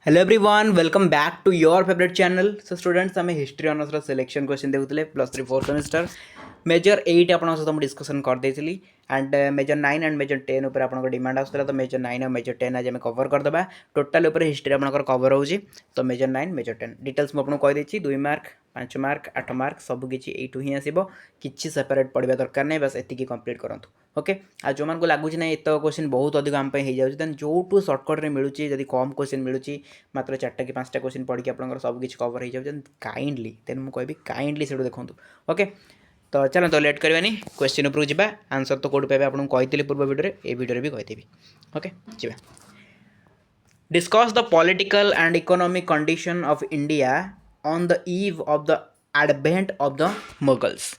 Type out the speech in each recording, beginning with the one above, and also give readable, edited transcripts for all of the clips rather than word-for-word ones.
Hello everyone welcome back to your favourite channel. So students आम history honours selection question देखुले +3 4th semester major 8 आपन सहित discussion कर देइथिली एंड मेजर 9 एंड मेजर 10 ऊपर आपन डिमांड आसला। तो मेजर 9 और मेजर 10 आज आम कवर करदे टोटाल ऊपर हिस्ट्री आपन कवर होची। तो मेजर 9 मेजर 10 डिटेल्स मुझे कही देछि 2 मार्क 5 मार्क 8 मार्क सबकि यू ही आसो कि सेपरेट पढ़ा दरकार नहीं बस एति कंप्लीट करूँ। ओके आज जो मानक लगुच ना एत क्वेश्चन बहुत अधिक आम हो जाए देन जो सर्टकट्रे मिलूँ जदि कम क्वेश्चन मिलूँ मात्र 4टा कि 5टा क्वेश्चन पढ़ी आप सबकि कवर हो जाए काइंडली देन मुझे कहि काइंडली से देखूँ। ओके तो चलो तो लेट करवानी क्वेश्चन उपरକୁ ଯିବା आंसर तो कोड पाइबे आपको कही पूर्व वीडियो ए वीडियो भी कही। ओके ଯିବା discuss the political and economic condition of India on the eve of the advent of the Mughals.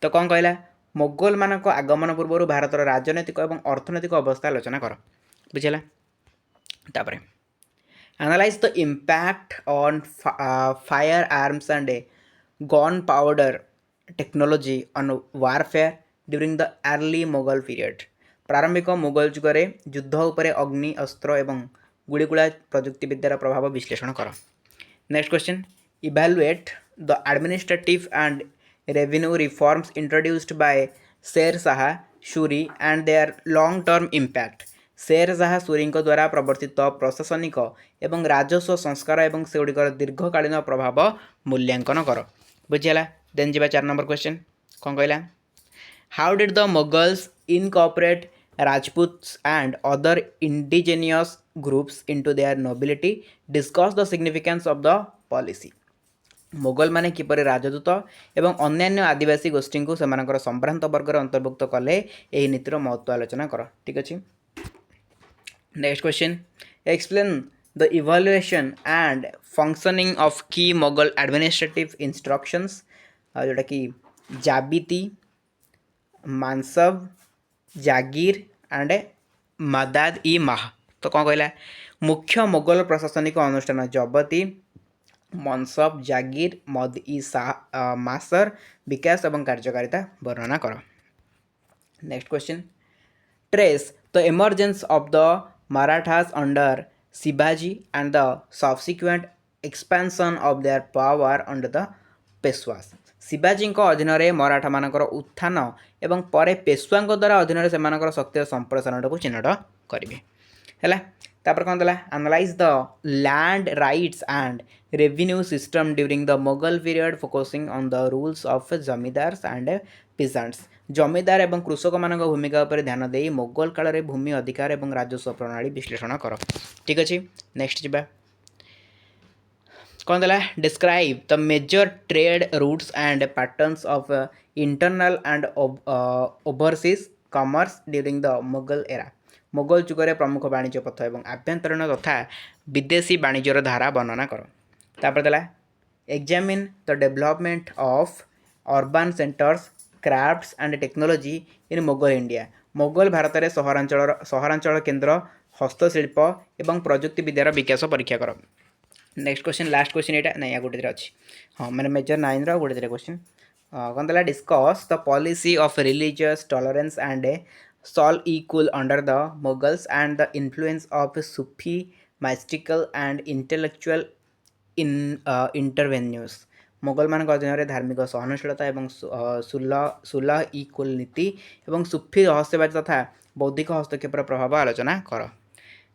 तो कौन कहला मुगल मानक आगमन पूर्व भारत राजनैतिक और अर्थनैतिक अवस्था आलोचना कर बुझेगा। तापर analyse the impact on fire arms and gun powder technology on warfare during the early Mughal period. प्रारंभिक मुगल जुगरे युद्ध उपरे अग्नि अस्त्र एवं गुड़ीगुड़ा प्रजुक्ति विद्यार प्रभाव विश्लेषण कर। Next question evaluate the administrative and revenue reforms introduced by Sher Shah Suri and their long term impact. Sher Shah Suri द्वारा प्रवर्तित प्रशासनिक एवं राजस्व संस्कार एवं सेगुड़िकर दीर्घकालीन प्रभाव मूल्यांकन कर बुझीगला। देन जी 4 नंबर क्वेश्चन कौन कहला how did the Mughals incorporate Rajputs and other indigenous groups into their nobility discuss the significance of the policy. Mughal माने किपरि राजदूत एवं अन्यान्य आदिवासी गोष्ठी को सेमानकर संभ्रांत वर्गर अंतर्भुक्त कले एही नीतिर महत्व आलोचना कर। ठीक अच्छे next question explain the evaluation and functioning of की मुगल एडमिनिस्ट्रेटिव इंस्ट्रक्शंस जोटा कि जाबिती मानसब जागीर एंड मदाद ई माह। तो कौन कहला मुख्य मुगल प्रशासनिक अनुष्ठान जबती मनसब जागीर मद ई मासर विकास एवं कार्यकारिता वर्णना कर। Next question trace the emergence of the Marathas under Shivaji and the subsequent expansion of their power under the Peshwas. Shivaji अधीन में मराठा मानकर उत्थान एवं परे पेशवा द्वारा अधीन से शक्तिर संप्रसारण को चिन्हट करेंगे है। तापर कौन देला analyse the land rights and revenue system during the Mughal period focusing on the rules of zamindars and peasants. Zamindar एवं कृषक मान भूमिका पर ध्यान दे मुगल काल में भूमि अधिकार एवं राजस्व प्रणाली विश्लेषण कर। ठीक अच्छे नेक्स्ट जी कौन देला describe the major trade routes and patterns of internal and overseas commerce during the Mughal era. Mughal जुगरे प्रमुख वाणिज्य पथ एवं आभ्यंतरीण तथा विदेशी वाणिज्यर धारा वर्णना कर। तापर देला examine the development of urban centres crafts and technology in Mughal India. Mughal Bharat में सहरांचल केन्द्र हस्तशिल्प एवं प्रजुक्ति विद्यार विकास परीक्षा कर। नेक्स्ट क्वेश्चन लास्ट क्वेश्चन यहाँ नहीं गोटे अच्छी हाँ मैंने मेजर 9 रोटे क्वेश्चन कौन देला discuss the policy of religious tolerance and sulh i kul under the Mughals and the influence of Sufi mystical and intellectual interventions. Mughal मान अधीन में धार्मिक सहनशीलता एवं सुलह इक्वल नीति एवं सूफी रहस्यवाद तथा बौद्धिक हस्तक्षेप प्रभाव आलोचना कर।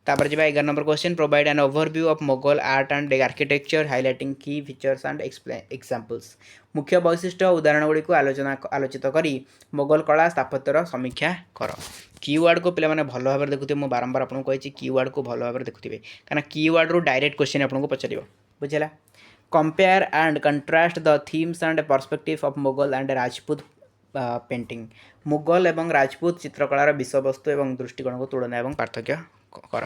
तापर जी 11 number question provide an overview of Mughal art and architecture highlighting की फीचर्स एंड एग्जांपल्स। मुख्य वैशिष्ट्य उदाहरण गुड़ी को आलोचित करी मुगल कला स्थापत्यर समीक्षा कर। कीवर्ड को पे भल भाव देखुए मुझे बारंबार आपको कही कीवर्ड को भल भाव देखुए कहीं कीवर्ड रू डायरेक्ट क्वेश्चन आपको पचार बुझेगा। Compare and contrast the themes and perspective of Mughal and Rajput painting. Mughal एवं राजपूत चित्रकलार विषय वस्तु एवं दृष्टिकोण को तुलना एवं पार्थक्य कर।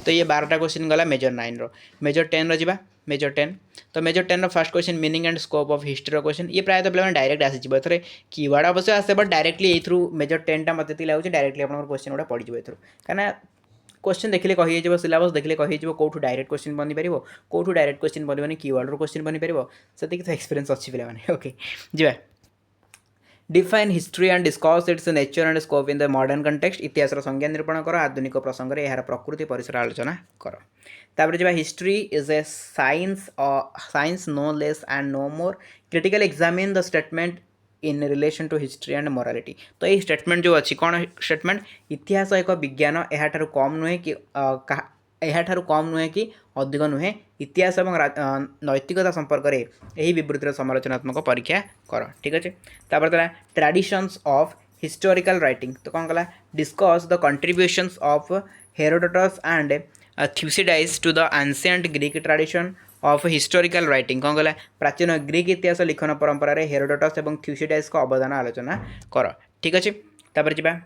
तो ये 12टा क्वेश्चन गला मेजर 9 रो। मेजर 10 रो जीवा मेजर 10 तो मेजर 10 रो first question meaning and scope of history question ये प्रायतः पे डायरेक्ट आसी एथरे कीवर्ड अवश्य आसे बट डायरेक्टली ए थ्रू मेजर 10टा मत लगे डायरेक्टली आप क्वेश्चन गुड़ा पड़ जाए एथ्रू कहीं क्वेश्चन देखिले कही सिलेबस देखिले कही कौटू डायरेक्ट क्वेश्चन बनी पार कौटू डायरेक्ट क्वेश्चन बनवानी कीवर्ड रो क्वेश्चन बनी पार से तो एक्सपीरियंस अच्छी पे ओके जी define history and discuss its nature and scope in the modern context इतिहास संज्ञा निरूपण कर आधुनिक प्रसंग में यार प्रकृति परिसर आलोचना कर तापर जब history is a science no less and no more critical examine the statement in relation to history and morality तो ये स्टेटमेंट जो अच्छी कौन स्टेटमेंट इतिहास एक विज्ञान यह कम नुहे कि यह कम नुहे कि अधिक नुहे इतिहास और नैतिकता संपर्क में यही विवृत्तिर समालोचनात्मक परीक्षा कर ठीक अच्छे तापर तरह ट्रेडिशंस ऑफ हिस्टोरिकल राइटिंग तो कौन कला discuss the contributions of Herodotus and Thucydides to the ancient Greek tradition of historical writing कौन कला प्राचीन ग्रीक इतिहास लिखन परंपरा रे हेरोडोटस और थ्यूसिडाइज को अवदान आलोचना कर ठीक अच्छे तापर जा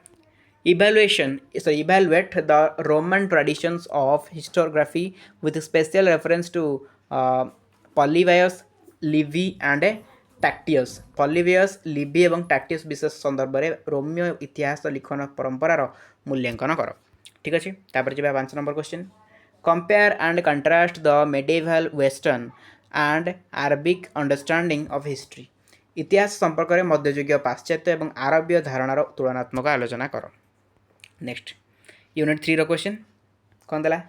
evaluate the Roman traditions of historiography with special reference to Polybius, Livy and Tacitus. Polybius, Livy एवं Tacitus विशेष संदर्भ में रोमियो इतिहास लिखन परंपरार मूल्यांकन कर ठीक अच्छे तापर जी 5 number question compare and contrast the medieval western and Arabic understanding of history इतिहास संपर्क में मध्ययुगीय पाश्चात्य और आरबीय धारणार तुलनात्मक आलोचना कर नेक्स्ट यूनिट 3 रो क्वेश्चन कौन देला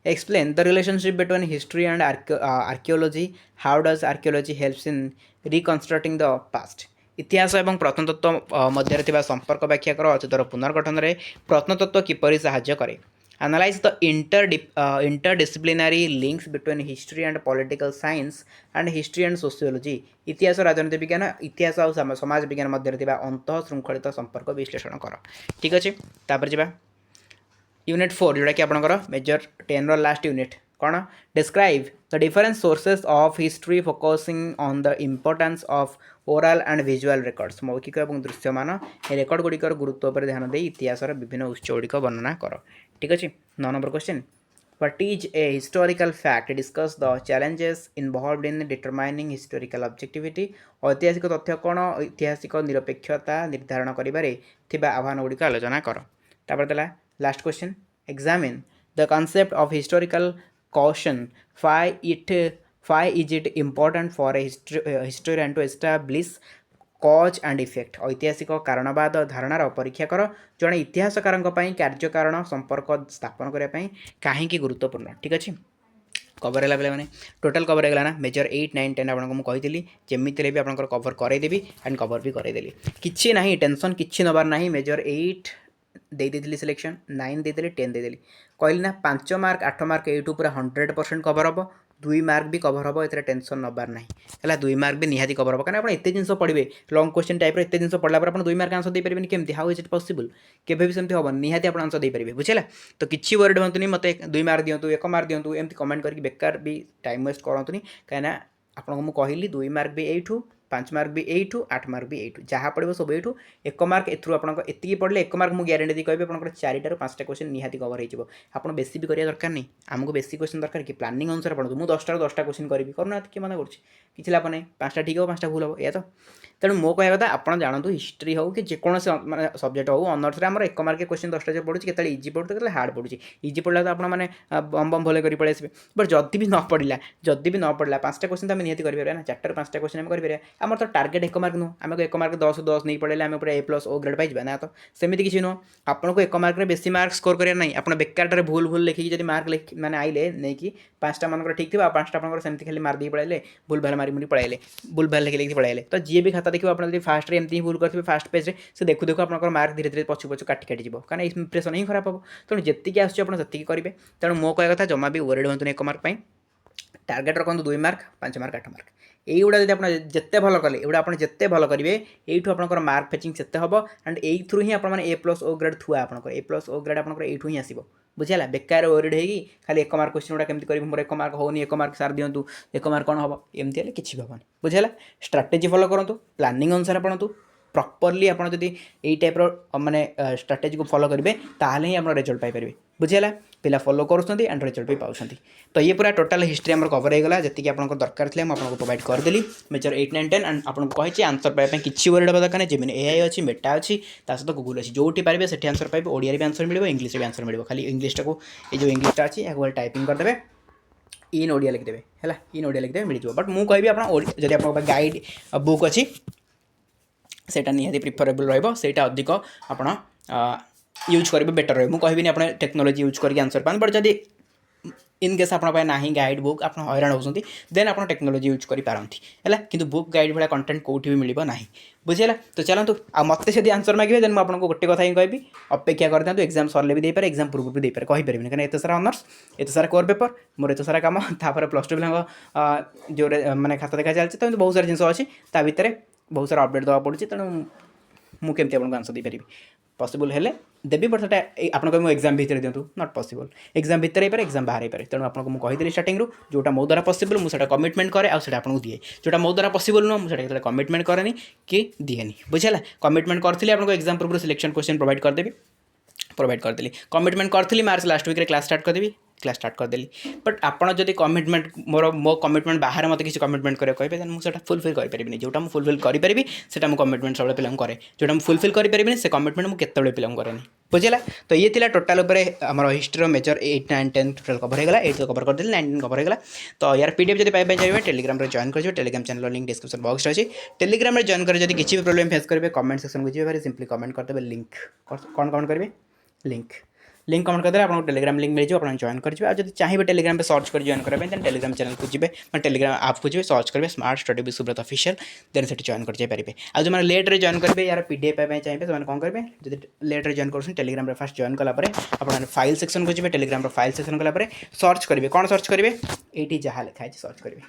explain the relationship between history and archaeology how does archaeology helps in reconstructing the past इतिहास और प्रत्नतत्व मध्य संपर्क व्याख्या कर अतीतर पुनर्गठन में प्रत्नतत्व किपरि सहाय्य करे analyse the interdisciplinary links between history and political science and history and sociology इतिहास राजनीति विज्ञान इतिहास और समाज विज्ञान मध्य अंत श्रृंखलित संपर्क विश्लेषण कर ठीक अच्छे तापर जा यूनिट 4 जोटा कि आपंकर मेजर 10 लास्ट यूनिट कौन describe the different sources of history focusing on the importance of oral and visual records मौखिक और दृश्यमान रेकर्ड गुड़िकर गुरुत्व पर ध्यान दे इतिहास विभिन्न उत्स गुड़िक वर्णना कर ठीक अच्छे 9 number question what is a historical fact discuss the challenges involved in determining historical objectivity ऐतिहासिक तथ्य कौन ऐतिहासिक निरपेक्षता निर्धारण कर आह्वान गुड़िक आलोचना कर तापर देला last question examine the concept of historical caution why is it important for a historian to establish cause and effect ऐतिहासिक कारणवाद धारणार परीक्षा कर जड़े इतिहासकार कार्य कारण संपर्क स्थापन करने कहीं गुरुत्वपूर्ण ठीक अच्छे कवर है पे मैंने टोटाल कवर होगा ना मेजर 8 9 10 आपको मुझे कही जमीती भी आप कवर करदेवी एंड कवर भी करदेली किसी ना टेंशन किसी नबार ना मेजर 8 देदेली सिलेक्शन 9 देदेली 10 देदेली कहली ना 5 मार्क 8 मार्क यूट्यूब पूरा 100% कवर हम 2 मार्क भी कवर हम ये टेंशन नबार ना है 2 मार्क भी निहाती कवर हम कहीं आप जिन पढ़े लंग क्वेश्चन टाइप एत जिन पढ़ला आप 2 मार्क आंसर देपारे केमती हाउ इज इट पॉसिबल केवे भी सेमती हम निहाती आप आंसर देपारे बुझेगा तो किसी वर्ड हूँ मत 2 मार्क दिंतु 1 मार्क दिंतु एमती कमेंट करके बेकार भी टाइम वेस्ट करतुनी कहीं आपको मुझे कहली 2 मार्क भी यू 5 मार्क भी यू 8 मार्क भी यू जहाँ पड़ो सब यू 1 मार्क एथरू आपकी पढ़ले 1 मार्क मुझे ग्यारंटी दी कहे आप 4 5टा क्वेश्चन निहाती कवर हो बेसी भी करिया दरकार नहीं आमको बेसी क्वेश्चन दरकार कि प्लानिंग अनुसार पढ़ो मुझे 10टा क्वेश्चन करी करूना कि मन कर लाभ नहीं 5टा ठीक हो 5टा भूल हम या तो तेणु मो कह कथा आप जानतु हिस्ट्री हो कि जेकोसी माने सब्जेक्ट हो ऑनर्स आम 1 मार्क क्वेश्चन 10टा जो पढ़ुची के इजी पढ़ू के हार्ड पढ़ुची इजी पढ़ला तो आपने बम बम भले कर पड़े आसबे बट जदि भी न पढ़ला 5टा क्वेश्चन तो आम निहाती करें ना 4टार 5टा क्वेश्चन आम करें आम तो टार्गेट 1 मार्क नुह आम 1 मार्क 10 10 नहीं पढ़े आम पूरा A+ O ग्रेड पाई ना तो सेमती किसी नुह आपको 1 मार्क बेसी मार्क स्कोर करें ना आप बेकार भूल भूल लिखिकी जब मार्क मैंने आइले नहीं कि 5टा मन ठीक थी 5टा आप सेमती खाली मार दी पढ़ाइले भूल भाल मारी मुरी पढ़ाइले भूल भाल लिखी पढ़ाइले तो जी भी खाता देखिए आप फास्ट एमती भूल करते फास्ट पेज से देखु देखु आप मार्क धीरे धीरे पछु पछु काटी काटी जीव कहीं इंप्रेसन ही खराब हम तेणु जी आसती करेंगे तेणु मो कह कथा जमा भी वरीड हूँ 1 मार्क टार्गेट रखु 2 मार्क 5 मार्क 8 मार्क यहीगुड़ा जब आप जिते भल कले एगुड़ा आप जिते भल करेंगे यू आप मार्क फेचिंग से हम एंड ये थ्रू ही आपने A+ O ग्रेड थुआ आप A+ O ग्रेड आप यू ही आसो बुझेगा बेकार ओरिड होगी खाली 1 मार्क क्वेश्चन गुड़ा केमती करी मोर 1 मार्क होनी 1 मार्क सार दिंतु 1 मार्क कौन हम एमती हेल्ले किसी भी हेनी बुझेगा स्ट्राटेजी फॉलो करूँ प्लानिंग अनुसार पढ़ु प्रॉपर्ली आप यही टाइप माने स्ट्राटेजी को फॉलो करेंगे ताहले ही आप रिजल्ट पाइपर बुझेगा पिला फॉलो करुँच एंड रिजल्ट भी पाँच तो ये पूरा टोटाल हिस्ट्री आम कवर होगा जी आपको दरकार थे मुझे प्रोवाइड करदेली मेजर 8 9 10 एंड आपको कही आंसर पाइबा किसी वर्ड होगा दरकार नहीं जमीन AI अच्छी मेटा अच्छी सहित गूगल अच्छी जो पारे से आंसर पाइबे ओडिया भी आंसर मिले इंग्लिश भी आंसर मिले खाली इंग्लिशटा को ये जो इंग्लिशटा अच्छी या टाइपिंग करदे इन ओडिया लिखिदेवे है इन ओडिया लिखिदेवे मिल जाए बट मुझे कहि आप गाइड बुक अच्छी सेटा निहाती प्रिफरेबल रहिबो सेटा अधिक आपण यूज करेंगे बेटर रहे मुझे कहबी आप टेक्नोलोजी यूज करके आंसर पाए बट जब इन केस आप ना गाइड बुक आप हईराण होती देन आप टेक्नोलोजी यूज करपारती है कि बुक गाइड भाया कंटेंट कौटी भी मिल ना बुझीगला तो चलतु आ मत से आंसर मांगे देन मुझे गोटे कथा ही कहबी अपेक्षा करता एग्जाम सरले भी देपारे एग्जाम पूर्व भी देपारे कहीपर कहीं एत सारा ऑनर्स एत सारा कोर पेपर मोर एत सारा कम तापर प्लस टू पिला जो मैंने खाता देखा चलती तो बहुत सारा जिन अच्छी ता भितर बहुत सारा अपडेट देवा पड़ुଛି तेणु मुझे आपको आंसर दे पारि पॉसिबल हेले देवी बट से आपको एग्जाम भितर दिंतु नॉट पॉसिबल एग्जाम भितर ही पारे एग्जाम बाहर ही पारे तेणु आपको मुझे कहीदेली स्टार्टिंग जोटा मो द्वारा पॉसिबल मुझे कमिटमेंट करे आउट आपको दिए जोटा मो द्वारा पॉसिबल नुह मुझे कमिटमेंट करेनि कि दिएनि बुझेगा कमिटमेंट करी आपको एग्जाम पूर्व सिलेक्शन क्वेश्चन प्रोवाइड करदेली कमिटमेंट करी March last week class start करदेवी क्लास स्टार्ट करदेली बट आपड़ जब कमिटमेंट मो कमिटमेंट बाहर मत किसी कमिटमेंट करें कहे मुझे फुलफिल करें जोटा मुझे फुलफिल करी से कमिटमेंट सब पिला करें जोटा मुझे फुलफिल करें से कमिटमेंट मुझे केत पिला करेनि बुझेगा तो ये थी टोटाल आम हिस्ट्री मेजर 8 9 10 टोटल कवर होगा 8 तो कवर करदेली 9 कवर होगा तो यार पीडीएफ जब पाइबा चाहिए टेलीग्राम जॉइन कर Telegram channel link description box अच्छी टेलीग्राम जॉइन कर जब किसी भी प्रॉब्लम फेस करेंगे कमेंट सेक्शन को जी सिंपली कमेंट करदे लिंक कौन कमेंट करेंगे लिंक कमेंट करदे आपको टेलीग्राम लिंक मिल आप जॉइन करेंगे और जब चाहिए टेलीग्राम पे सर्च कर जॉइन करेंगे देन टेलीग्राम चैनल को जी टेलीग्राम आप को जी सर्च करेंगे smart study with Subrata official then से जॉइन कर पारे आज जो मैंने लेट्रे जॉइन करेंगे यार पीडीएफ पाइबा चाहिए से कौन करेंगे जब लेट्रे जॉइन कर टेलीग्राम फास्ट जॉइन कलापर आप फाइल सेक्शन को जी टेलीग्राम फाइल सेक्शन कलापर सर्च करेंगे कौन सर्च करेंगे ये जहाँ लिखाई सर्च करेंगे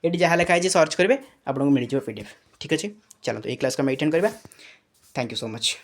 ये जहाँ लिखाई सर्च करेंगे आपको मिल जाए पीडीएफ ठीक अच्छे चलो तो ये क्लास को हम अटेंड करवा थैंक यू सो मच।